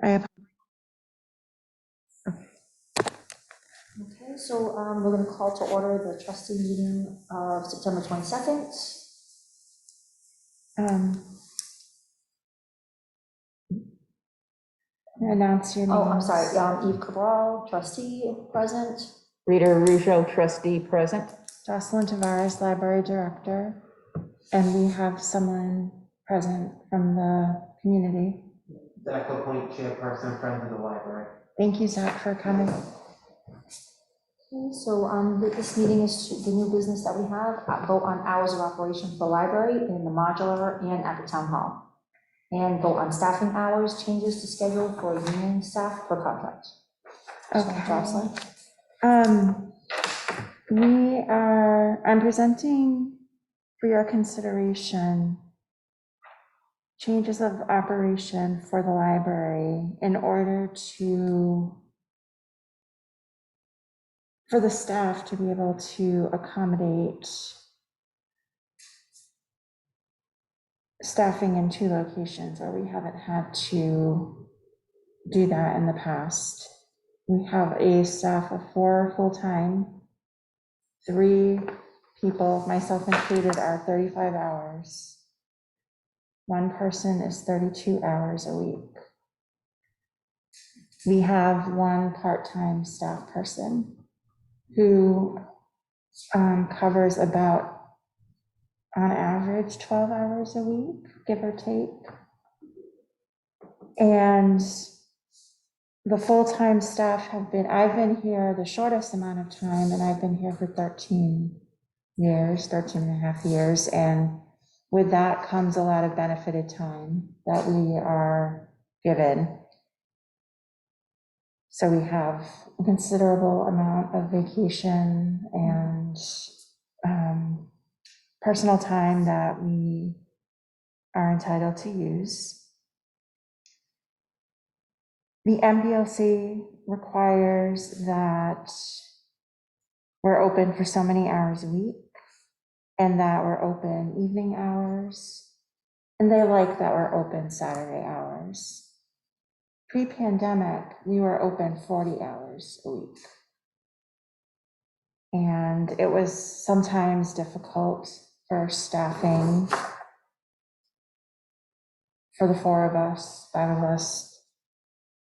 I have, Okay, so we're going to call to order the trustee meeting of September 22nd. announce your names. Oh, I'm sorry, Eve Cabral, trustee, present. Rita Russo, trustee, present. Jocelyn Tavares, library director. And we have someone present from the community. Zach LaPointe, chairperson, Friends of the Library. Thank you, Zach, for coming. Okay, so this meeting is the new business that we have, vote on hours of operation for the library in the modular and at the town hall. And vote on staffing hours, changes to schedule for union staff per contract. So, Okay. Jocelyn? I'm presenting for your consideration changes of operation for the library in order for the staff to be able to accommodate staffing in 2 locations, where we haven't had to do that in the past. We have a staff of 4 full-time, 3 people, myself included, are 35 hours. 1 person is 32 hours a week. We have 1 part-time staff person who covers about, on average, 12 hours a week, give or take. And the full-time staff I've been here the shortest amount of time, and I've been here for 13 and a half years. And with that comes a lot of benefited time that we are given. So we have a considerable amount of vacation and personal time that we are entitled to use. The MBLC requires that we're open for so many hours a week, and that we're open evening hours, and they like that we're open Saturday hours. Pre-pandemic, we were open 40 hours a week. And it was sometimes difficult for staffing for the 4 of us, 5 of us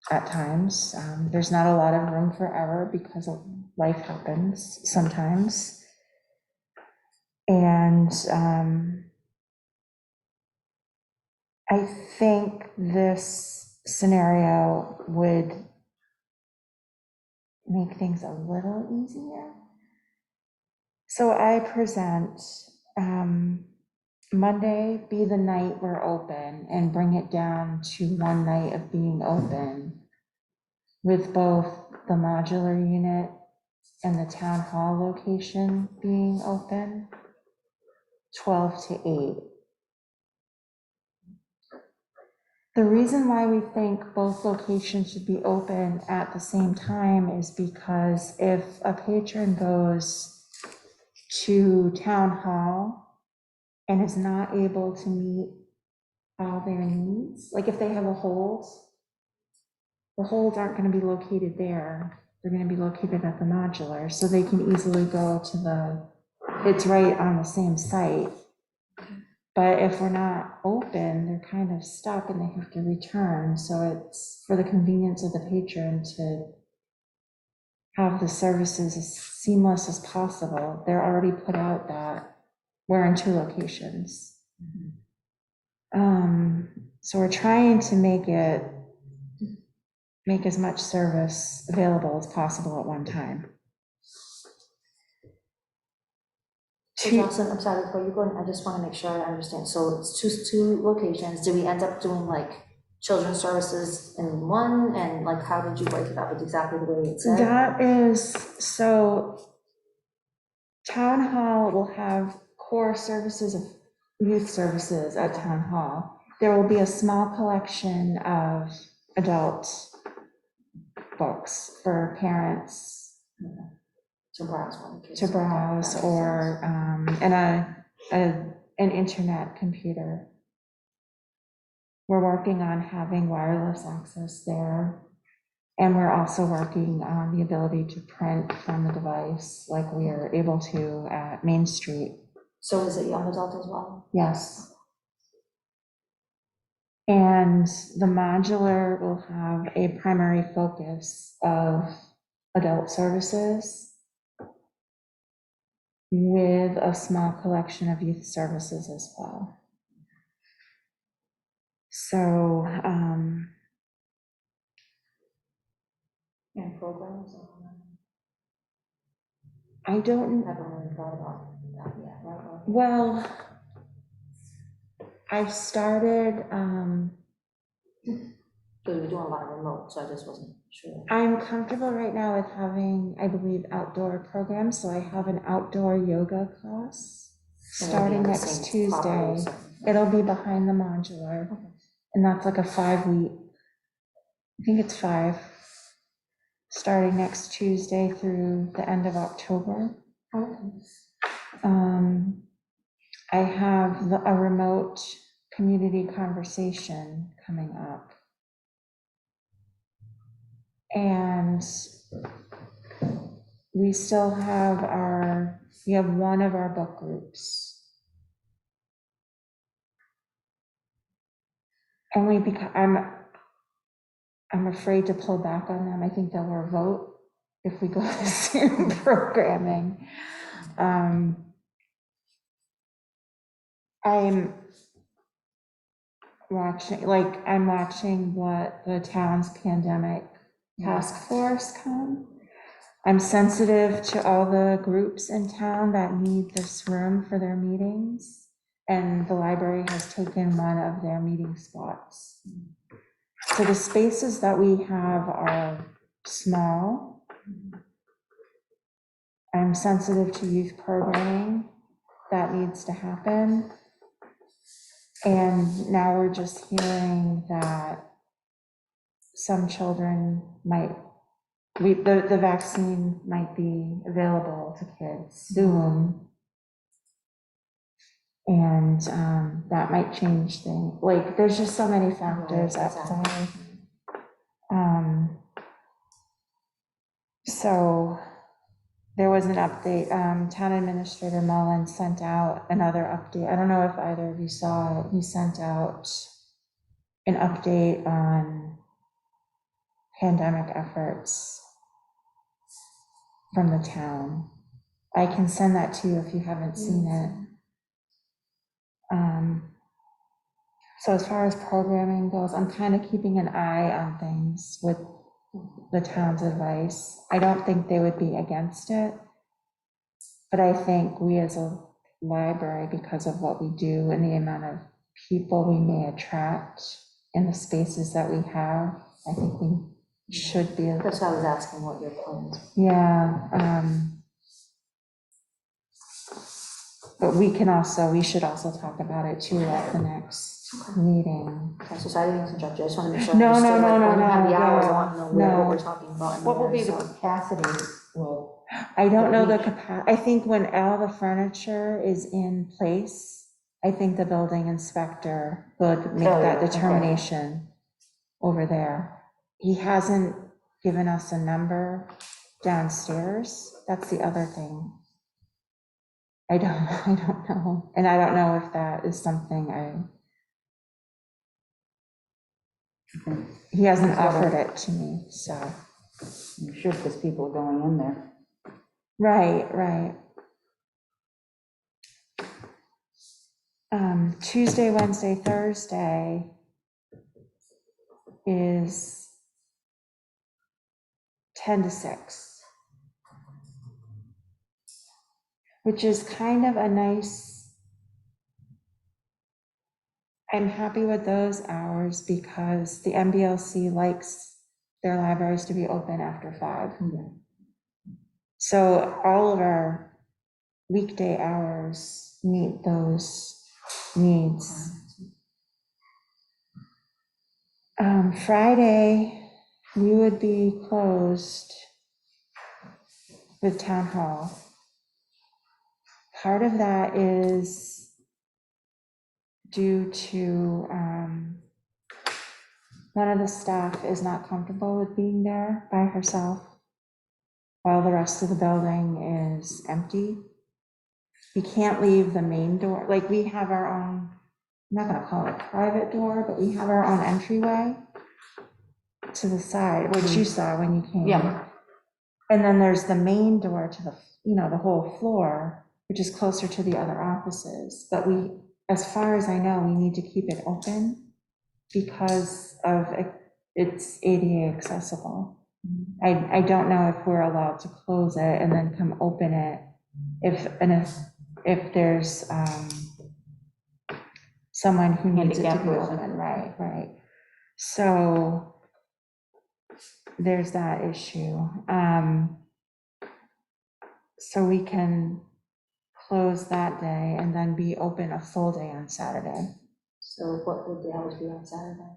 at times. There's not a lot of room for error because of life happens sometimes. And I think this scenario would make things a little easier. So I present Monday be the night we're open, and bring it down to 1 night of being open, with both the modular unit and the town hall location being open 12 to 8. The reason why we think both locations should be open at the same time is because if a patron goes to town hall and is not able to meet all their needs, like if they have a hold, the holds aren't going to be located there. They're going to be located at the modular, so they can easily go to it's right on the same site. But if we're not open, they're kind of stuck and they have to return. So it's for the convenience of the patron to have the services as seamless as possible. They're already put out that we're in 2 locations. So we're trying to make as much service available as possible at one time. So Jocelyn, I'm sorry, before you go in, I just want to make sure I understand. So it's two locations. Did we end up doing like children's services in one? And like, how did you break it up? It's exactly the way it said? That is, so town hall will have core services of youth services at town hall. There will be a small collection of adult books for parents To browse one. to browse, or and an internet computer we're working on having wireless access there. And we're also working on the ability to print from the device like we are able to at Main Street. So is it young adult as well? Yes. And the modular will have a primary focus of adult services with a small collection of youth services as well. So, And programs? I don't, Haven't really thought about that yet, right? well, I've started, Because we're doing a lot of remote, so I just wasn't sure. I'm comfortable right now with having, I believe, outdoor programs, so I have an outdoor yoga class And it'll be starting on the next same property, Tuesday. so- It'll be behind the modular, and that's like a 5-week, I think it's 5, starting next Tuesday through the end of October. I have a remote community conversation coming up. And we still have we have one of our book groups. Only because I'm afraid to pull back on them. I think they'll revolt if we go to Zoom programming. I'm watching what the town's pandemic task force come. I'm sensitive to all the groups in town that need this room for their meetings, and the library has taken one of their meeting spots. So the spaces that we have are small. I'm sensitive to youth programming that needs to happen. And now we're just hearing that some children the vaccine might be available to kids soon. And that might change things. Like, there's just so many factors at play. So there was an update. Town Administrator Mullen sent out another update. I don't know if either of you saw it. He sent out an update on pandemic efforts from the town. I can send that to you if you haven't seen it. So as far as programming goes, I'm kind of keeping an eye on things with the town's advice. I don't think they would be against it, but I think we as a library, because of what we do and the amount of people we may attract in the spaces that we have, I think we should be. That's why I was asking what your plans. Yeah. But we should also talk about it too at the next meeting. Okay, so I didn't interrupt you, I just want to make sure. No, I understood, no, like, no, when you have no, the hours, I yeah, want to know no. what we're talking about. What will be the So- capacity? Well, I don't know the capacity. I think when all the furniture is in place, I think the building inspector would make that determination over there. He hasn't given us a number downstairs. That's the other thing. I don't know. And I don't know if that is something he hasn't offered it to me, so. you should, because people are going in there. Right. Tuesday, Wednesday, Thursday is 10 to 6, which is kind of a nice, I'm happy with those hours because the MBLC likes their libraries to be open after 5. So all of our weekday hours meet those needs. Friday, we would be closed with town hall. Part of that is due to one of the staff is not comfortable with being there by herself while the rest of the building is empty. We can't leave the main door, like we have our own, I'm not gonna call it private door, but we have our own entryway to the side, which you saw when you came. Yeah. And then there's the main door to the, the whole floor, which is closer to the other offices. But we, as far as I know, we need to keep it open because of it's ADA accessible. I don't know if we're allowed to close it and then come open it if there's someone who needs it to Handicapped be person. open, right. So there's that issue. So we can close that day and then be open a full day on Saturday. So what would the hours be on Saturday?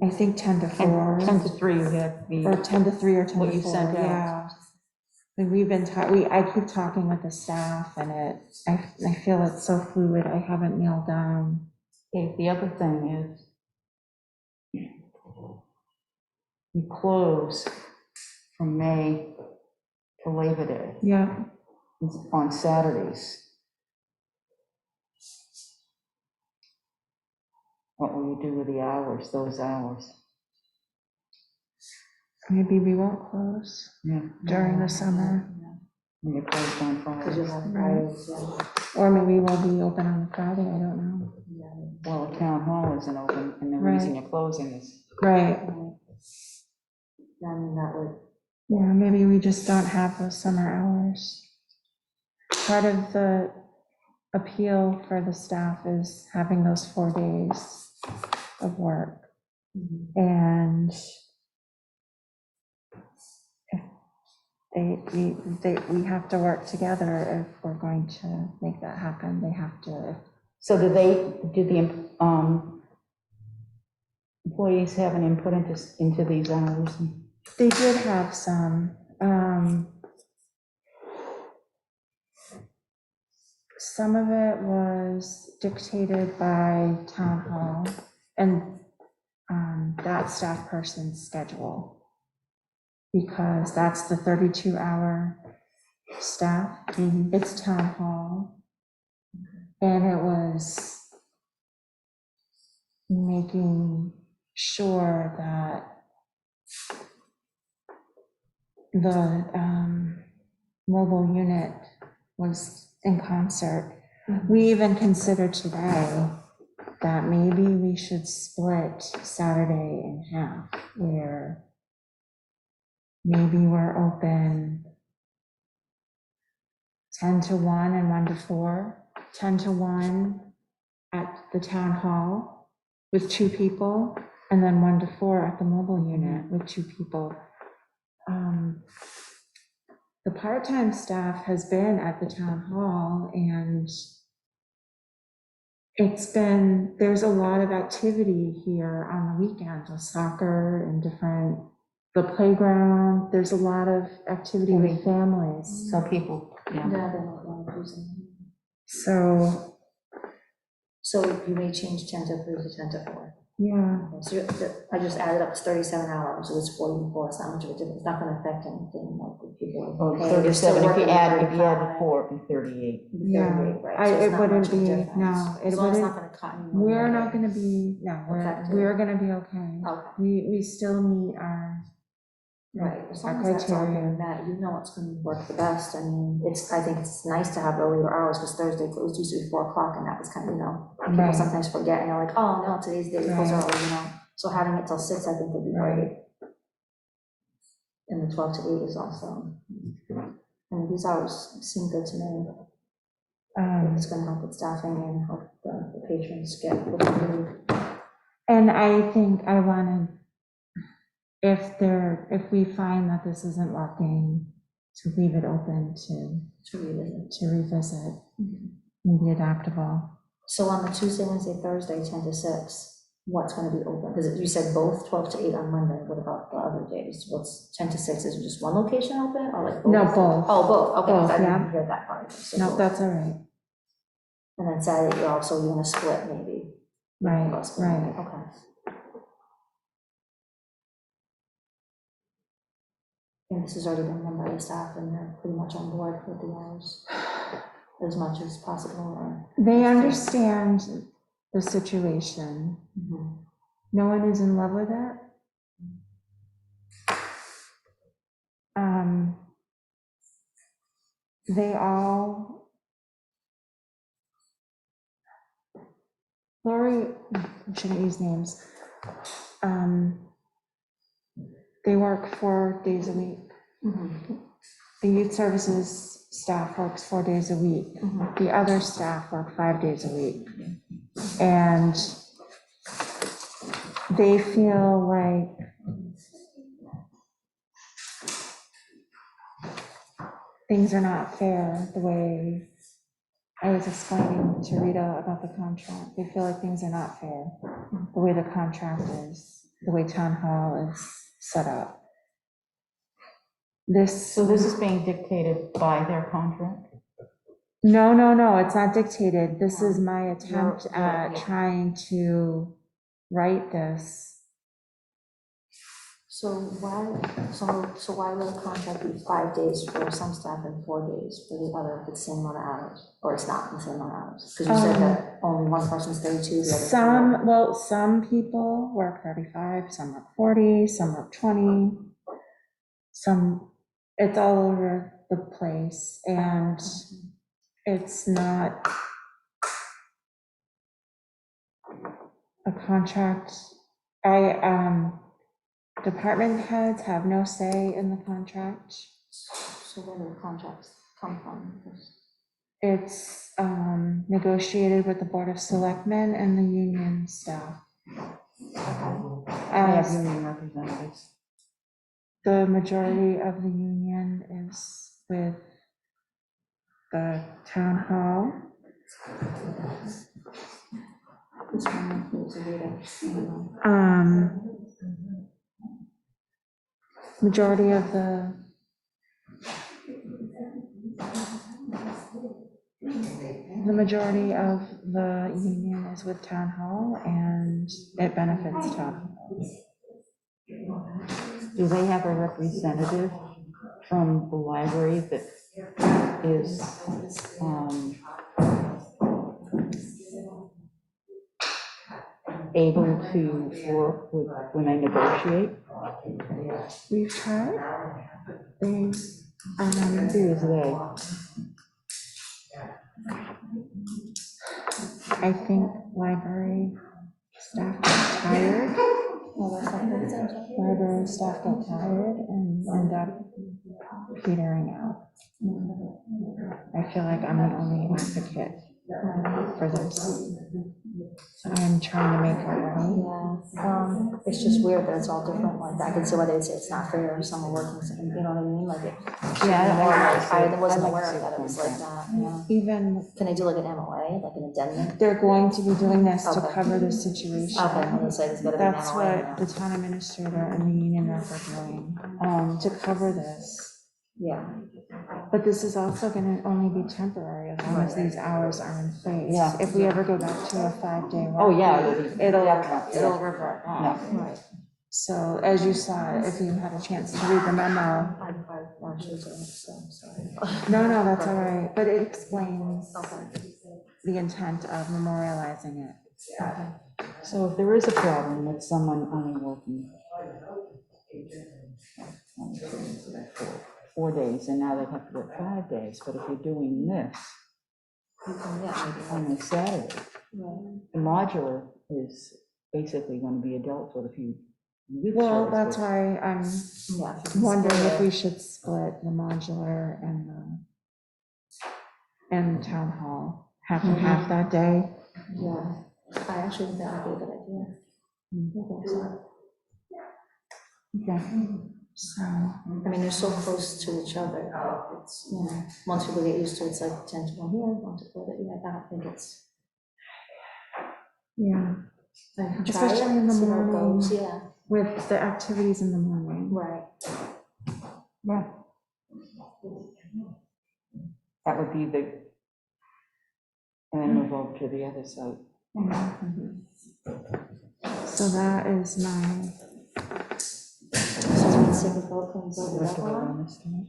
I think 10 to 4. 10 to 3 you had the. Or 10 to 3 or 10 What to you 4, sent out. yeah. And we've been, I keep talking with the staff and I feel it's so fluid, I haven't nailed down. Okay, the other thing is, you close from May to Labor Day Yeah, on Saturdays. What will you do with the hours, those hours? maybe we won't close Yeah, during the summer, when you're closed on Because you Fridays. have Fridays, yeah. or maybe we'll be open on Friday, I don't know. Well, the town hall isn't open, and the reason you're closing is. Right, I mean, that would, yeah, maybe we just don't have those summer hours. Part of the appeal for the staff is having those 4 days of work. And if we have to work together if we're going to make that happen. They have to. So do the employees have an input into these hours? They did have some. Some of it was dictated by town hall and that staff person's schedule, because that's the 32-hour staff. It's town hall. And it was making sure that the mobile unit was in concert. We even considered today that maybe we should split Saturday in half, where maybe we're open 10 to 1 and 1 to 4, 10 to 1 at the town hall with 2 people, and then 1 to 4 at the mobile unit with 2 people. The part-time staff has been at the town hall, and there's a lot of activity here on the weekends with soccer and the playground. There's a lot of activity with families. So people, yeah. they don't want to do something. So, You may change 10 to 3 to 10 to 4. yeah, So I just added up, it's 37 hours, so it's 44, it's not much of a difference, it's not gonna affect anything, like the people. Well, Okay, you're still 37, if you working add 35, 4, it'd be 38. Yeah, 38, right, so it's it not wouldn't much of a be, difference. no, it As long as it's not wouldn't, gonna cut any more. we're not than- gonna be, no, Affected. we're gonna be okay. Okay, We still meet our, right, as our long as that's all criteria. being met, you know what's gonna work the best. I mean, I think it's nice to have earlier hours, because Thursday closed usually 4 o'clock, and that was kind of, people Right. sometimes forget, and you're like, oh, no, today's the day, we close Right. early, So having it till 6, I think would be great. And the 12 to 8 is also, and these hours seem good to me. It's gonna help with staffing and help the patrons get what they need. And I think I wanted, if we find that this isn't working, to leave it open To revisit. to revisit and be adaptable. So on the Tuesday, Wednesday, Thursday, 10 to 6, what's gonna be open? Because you said both 12 to 8 on Monday, what about the other days? What's 10 to 6, is it just one location open, or like both? No, both. Oh, both, okay, Both, I yeah. didn't hear that part. So No, both. that's all right. And then Saturday, you're gonna split maybe. Right, Let's go. right. Okay. And this has already been done by the staff, and they're pretty much on board with the hours as much as possible, or? They understand the situation. Mhm. No one is in love with it. They all, Lori, I shouldn't use names. They work 4 days a week. Mhm. The youth services staff works 4 days a week. Mhm. The other staff work 5 days a week. And they feel like things are not fair the way I was explaining to Rita about the contract. They feel like things are not fair, the way the contract is, the way town hall is set up. So this is being dictated by their contract? No, it's not dictated. This is my attempt You're- at yeah. trying to write this. So why will the contract be 5 days for some staff and 4 days for the other, the same amount of hours? Or it's not the same amount of hours? Because you said that only one person's 32, the other 4. Some people work 35, some work 40, some work 20, it's all over the place, and it's not a contract. Department heads have no say in the contract. So where do the contracts come from? It's negotiated with the Board of Selectmen and the union staff. They have As union representatives. the majority of the union is with the town hall. This one includes a reader. Majority of the majority of the union is with town hall, and it benefits town hall. Do they have a representative from the library that is able to work with when they negotiate? We've tried. They, Who is they? I think library staff get tired. Library staff get tired and end up petering out. I feel like I'm the only advocate for this. I'm trying to make it right. Yeah, it's just weird that it's all different like that. I can see why they'd say it's not fair if someone working, you know what I mean? Like it. I wasn't aware of that, it was like that, yeah. Even, Can they do like an MOA, like an addendum? they're going to be doing this to Okay. cover the situation. Okay, I'm gonna say there's gotta be an That's MOA. what the town administrator and the union rep are doing, to cover this. Yeah. But this is also gonna only be temporary as long as these hours are in place. Yeah. If we ever go back to a 5-day work. Oh, yeah, It'll revert back. Right. So as you saw, if you had a chance to read the memo, I actually didn't, so I'm sorry. no, that's all right, but it explains Okay. the intent of memorializing it. So if there is a problem with someone only working 4 days, and now they have to work 5 days, but if you're doing this Yeah, maybe. on a Saturday, Right. the modular is basically going to be adults with a few youth Well, that's services. why I'm Yeah. wondering if we should split the modular and town hall, half and half that day. Yeah, I actually think that would be a good idea. Okay. So, I mean, they're so close to each other, it's, you know, once people get used to it, it's like 10 to 1 here, 1 to 4, that, I don't think it's. yeah, Try it, especially in the see how it morning goes, yeah, with the activities in the morning. right. Yeah. That would be and then move over to the other side. So that is my, So it's 6 o'clock. board can So vote we have to that vote on. on this tonight?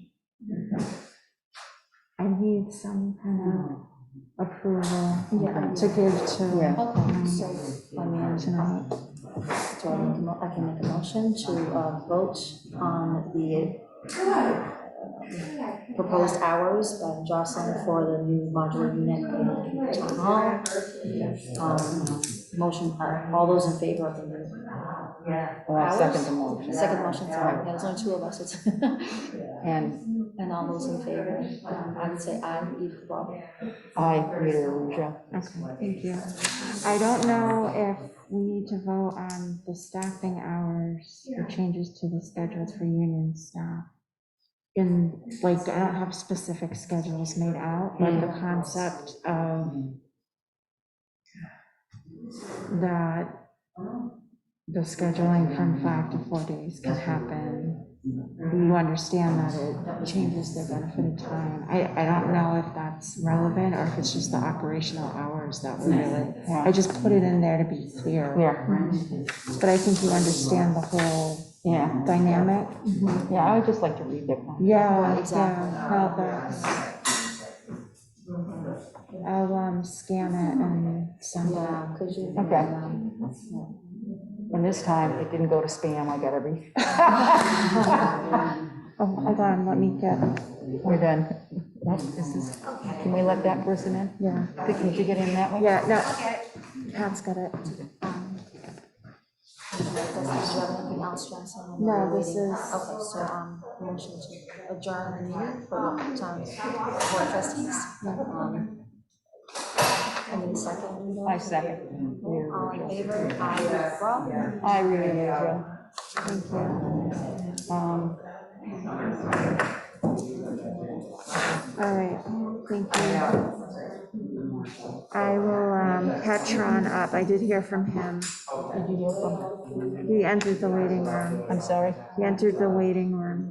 I need some kind of approval Yeah. to give to. Yeah. Okay, so, I mean, Tonight. so I can make a motion to vote on the proposed hours by Jocelyn for the new modular unit in town hall. Motion, all those in favor of the new Well, I second hours? the motion. Second motion, sorry, yeah, there's only two of us, it's, And and all those in favor, I would say aye, Eve Rob. I, Rita Arujo. Okay, thank you. I don't know if we need to vote on the staffing hours or changes to the schedules for union staff. In, like, I don't have specific schedules made out, but the concept of that the scheduling from 5 to 4 days can happen. You understand that it changes their benefited time. I don't know if that's relevant or if it's just the operational hours that were really, I just put it in there to be clear. Yeah, But I think you understand the whole yeah, dynamic. yeah, I would just like to read that one. Yeah, Exactly. yeah, no, I'll scan it and send it. Yeah, could you? Okay. And this time, it didn't go to spam, I got every. Oh, hold on, let me get, We're done. Oh, this is, can we let that person in? yeah, Vicky, did you get in that way? yeah, no, Pat's got it. Do you have anything else, Jocelyn? No, this Waiting. is- Okay, so, motion to adjourn the meeting for the town board of trustees. I need a second. I second. All in favor? Aye, Rob? I really do. Thank you. All right, thank you. I will catch Ron up. I did hear from him. Did you hear from? He entered the waiting room. I'm sorry? He entered the waiting room.